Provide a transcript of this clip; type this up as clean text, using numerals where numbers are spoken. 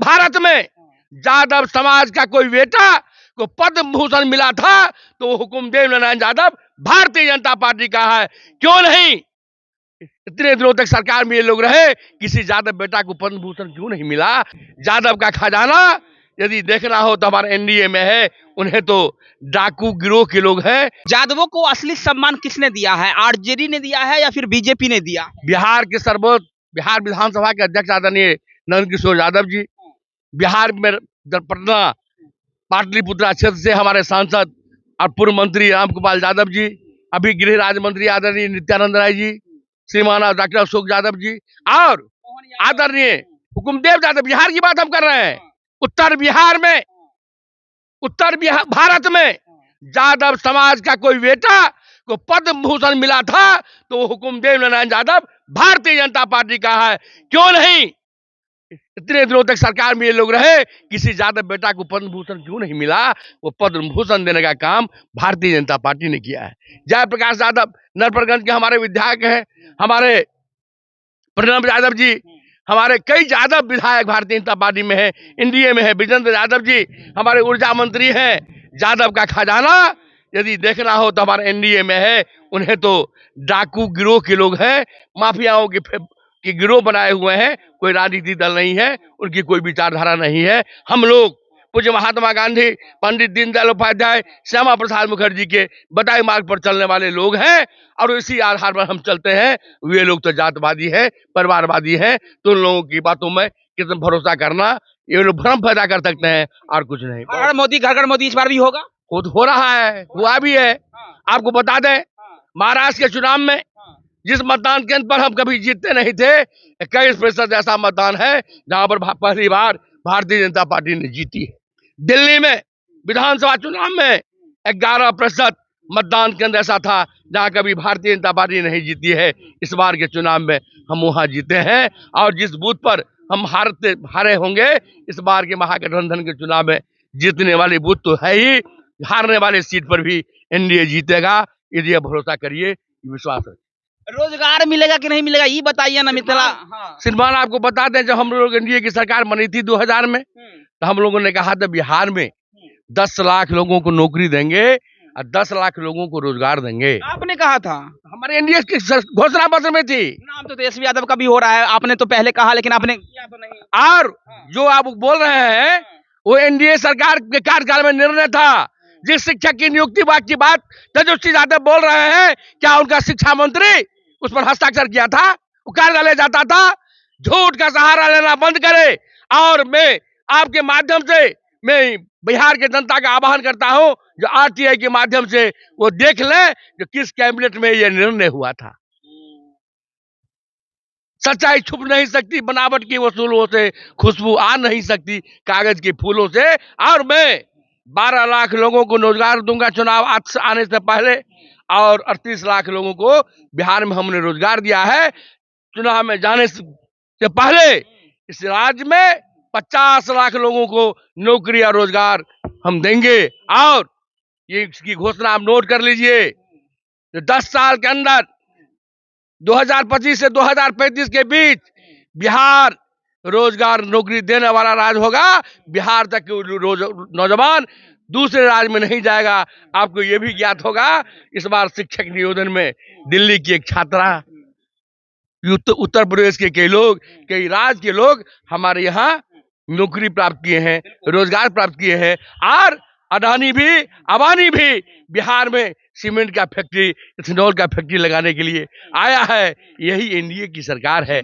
भारत में यादव समाज का कोई बेटा को पद्म भूषण मिला था तो वो हुकुमदेव नारायण यादव भारतीय जनता पार्टी का है। क्यों नहीं इतने दिनों तक सरकार में ये लोग रहे, किसी यादव बेटा को पद्म भूषण क्यों नहीं मिला? यादव का खजाना यदि देखना हो तो हमारे एनडीए में है, उन्हें तो डाकू गिरोह के लोग हैं। यादवों को असली सम्मान किसने दिया है? आरजेडी ने दिया है या फिर बीजेपी ने दिया? बिहार के सर्वोच्च बिहार विधानसभा के अध्यक्ष आदरणीय नंद किशोर यादव जी, बिहार में पटना पाटलिपुत्रा क्षेत्र से हमारे सांसद और पूर्व मंत्री राम गोपाल यादव जी, अभी गृह राज्य मंत्री आदरणीय नित्यानंद राय जी, श्रीमान डॉक्टर अशोक यादव जी और आदरणीय हुकुमदेव यादव। बिहार की बात हम कर रहे हैं। उत्तर भारत में यादव समाज का कोई बेटा को पद्म भूषण मिला था तो वो हुकुमदेव नारायण यादव भारतीय जनता पार्टी का है। क्यों नहीं इतने दिनों तक सरकार में ये लोग रहे, किसी यादव बेटा को पद्म भूषण क्यों नहीं मिला? वो पद्म भूषण देने का काम भारतीय जनता पार्टी ने किया है। जयप्रकाश यादव नरपरगंज के हमारे विधायक हैं, हमारे प्रणब यादव जी, हमारे कई यादव विधायक भारतीय जनता पार्टी में है, एनडीए में है। विजेंद्र यादव जी हमारे ऊर्जा मंत्री हैं। यादव का खजाना यदि देखना हो तो हमारे एनडीए में है, उन्हें तो डाकू गिरोह के लोग हैं, माफियाओं के गिरोह बनाए हुए हैं। कोई राजनीतिक दल नहीं है, उनकी कोई विचारधारा नहीं है। हम लोग पूज्य महात्मा गांधी, पंडित दीनदयाल उपाध्याय, श्यामा प्रसाद मुखर्जी के बताए मार्ग पर चलने वाले लोग हैं और इसी आधार पर हम चलते हैं। वे लोग तो जातवादी है, परिवारवादी है, तो उन लोगों की बातों में कितना भरोसा करना, ये लोग भ्रम पैदा कर सकते हैं और कुछ नहीं। घर घर मोदी इस बार भी होगा, हो रहा है, हुआ भी है। आपको बता दें, महाराष्ट्र के चुनाव में जिस मतदान केंद्र पर हम कभी जीतते नहीं थे, 21% ऐसा मतदान है जहां पर पहली बार भारतीय जनता पार्टी ने जीती है। दिल्ली में विधानसभा चुनाव में 11% मतदान केंद्र ऐसा था जहां कभी भारतीय जनता पार्टी नहीं जीती है। इस बार के चुनाव में हम वहां जीते हैं और जिस बूथ पर हम हारे होंगे, इस बार के महागठबंधन के चुनाव में जीतने वाली बूथ तो है ही, हारने वाले सीट पर भी एनडीए जीतेगा। यदि भरोसा करिए, विश्वास है। रोजगार मिलेगा कि नहीं मिलेगा ये बताइए ना मिथिला। श्रीमान आपको बता दें, जब हम लोग एनडीए की सरकार बनी थी 2000 में, तो हम लोगों ने कहा था बिहार में 10 लाख लोगों को नौकरी देंगे और 10 लाख लोगों को रोजगार देंगे। आपने कहा था? हमारे एनडीए की घोषणा पत्र में थी। नाम तो तेजस्वी यादव का भी हो रहा है, आपने तो पहले कहा लेकिन आपने किया तो नहीं। और जो आप बोल रहे हैं वो एनडीए सरकार के कार्यकाल में निर्णय था। जिस शिक्षक की नियुक्ति की बात तेजस्वी यादव बोल रहे हैं, क्या उनका शिक्षा मंत्री उस पर हस्ताक्षर किया था? वो कार्यालय जाता था? झूठ का सहारा लेना बंद करे। और मैं आपके माध्यम से मैं बिहार के जनता का आह्वान करता हूं, जो आरटीआई के माध्यम से वो देख ले जो किस कैबिनेट में ये निर्णय हुआ था। सच्चाई छुप नहीं सकती, बनावट की वसूलों से खुशबू आ नहीं सकती कागज के फूलों से। और मैं 12 लाख लोगों को रोजगार दूंगा चुनाव आने से पहले, और 38 लाख लोगों को बिहार में हमने रोजगार दिया है। चुनाव में जाने से पहले इस राज्य में 50 लाख लोगों को नौकरी और रोजगार हम देंगे। और ये इसकी घोषणा आप नोट कर लीजिए, 10 साल के अंदर 2025 से 2035 के बीच बिहार रोजगार नौकरी देने वाला राज्य होगा। बिहार तक नौजवान दूसरे राज्य में नहीं जाएगा। आपको यह भी ज्ञात होगा, इस बार शिक्षक नियोजन में दिल्ली की एक छात्रा, उत्तर प्रदेश के कई लोग, कई राज्य के लोग हमारे यहाँ नौकरी प्राप्त किए हैं, रोजगार प्राप्त किए हैं। और अडानी भी बिहार में सीमेंट का फैक्ट्री, इथेनॉल का फैक्ट्री लगाने के लिए आया है। यही एनडीए की सरकार है।